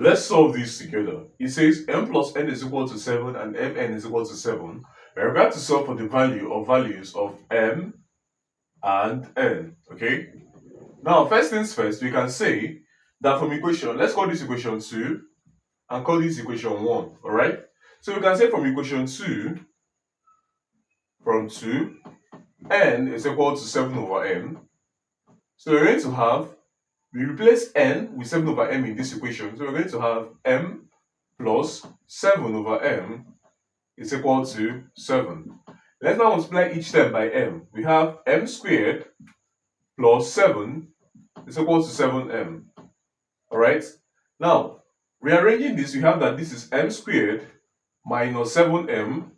Let's solve this together. It says m plus n is equal to 7 and mn is equal to 7. We're going to solve for the values of m and n. Okay? Now, first things first, we can say that from equation, let's call this equation 2 and call this equation 1. Alright? So we can say from equation 2, n is equal to 7 over m. So we're going to have, we replace n with 7 over m in this equation. So we're going to have m plus 7 over m is equal to 7. Let's now multiply each term by m. We have m squared plus 7 is equal to 7m. Alright? Now, rearranging this, we have that this is m squared minus 7m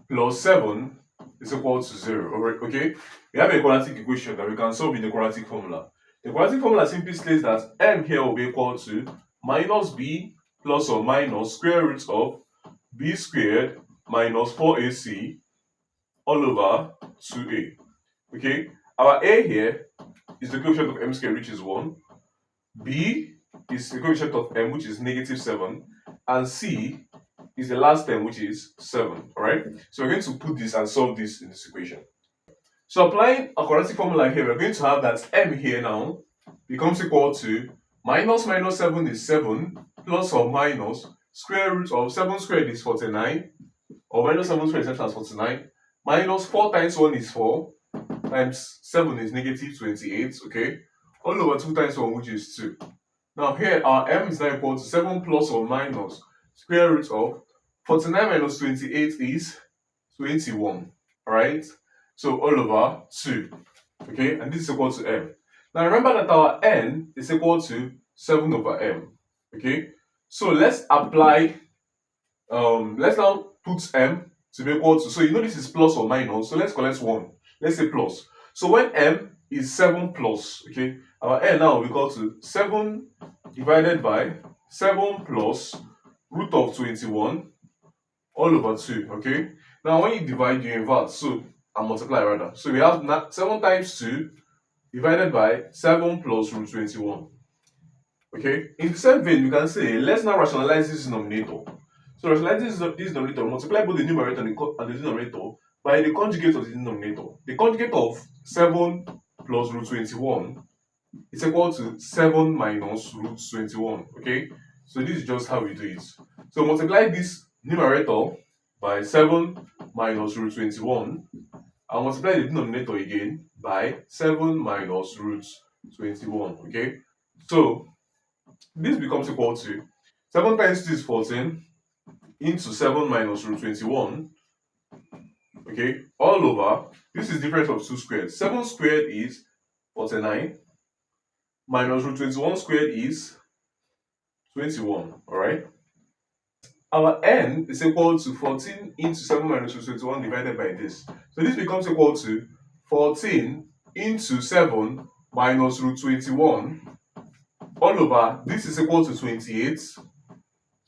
plus 7 is equal to 0. Alright, okay? We have a quadratic equation that we can solve in the quadratic formula. The quadratic formula simply states that m here will be equal to minus b plus or minus square root of b squared minus 4ac all over 2a. Okay? Our a here is the coefficient of m squared, which is 1. B is the coefficient of m, which is negative 7. And c is the last term, which is 7. Alright? So we're going to put this and solve this in this equation. So applying a quadratic formula here, we're going to have that m here now becomes equal to minus 7 is 7 plus or minus square root of 7 squared is 49, or minus 7 squared is 49, minus 4 times 1 is 4, times 7 is negative 28, okay? All over 2 times 1, which is 2. Now here our m is now equal to 7 plus or minus square root of 49 minus 28 is 21. Alright? So all over 2. Okay? And this is equal to m. Now remember that our n is equal to 7 over m. Okay? So let's apply, let's now put m to be equal to, so you know this is plus or minus, so let's collect 1. Let's say plus. So when m is 7 plus, okay, our n now will be equal to 7 divided by 7 plus root of 21 all over 2, okay? Now when you divide, you invert, so and multiply rather. So we have 7 times 2 divided by 7 plus root 21. Okay? In the same vein, we can say, let's now rationalize this denominator. So rationalize this denominator, multiply both the numerator and the denominator by the conjugate of the denominator. The conjugate of 7 plus root 21 is equal to 7 minus root 21. Okay? So this is just how we do it. So multiply this numerator by 7 minus root 21 and multiply the denominator again by 7 minus root 21. Okay? So this becomes equal to 7 times 2 is 14 into 7 minus root 21. Okay, all over, this is difference of 2 squared. 7 squared is 49 minus root 21 squared is 21. Alright, our n is equal to 14 into 7 minus root 21 divided by this. So this becomes equal to 14 into 7 minus root 21 all over, this is equal to 28.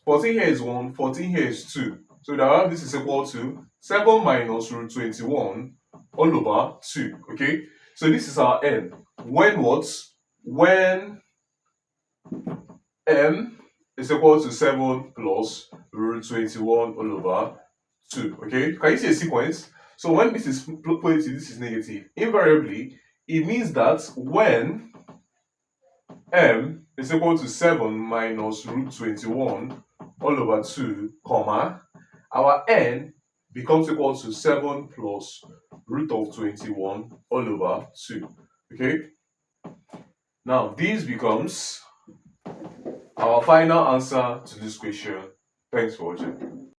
14 here is 1, 14 here is 2. So that this is equal to 7 minus root 21 all over 2. Okay? So this is our n. When what? When m is equal to 7 plus root 21 all over 2. Okay? Can you see a sequence? So when this is positive, this is negative. Invariably, it means that when m is equal to 7 minus root 21 all over 2, comma, our n becomes equal to 7 plus root of 21 all over 2. Okay? Now, this becomes our final answer to this question. Thanks for watching.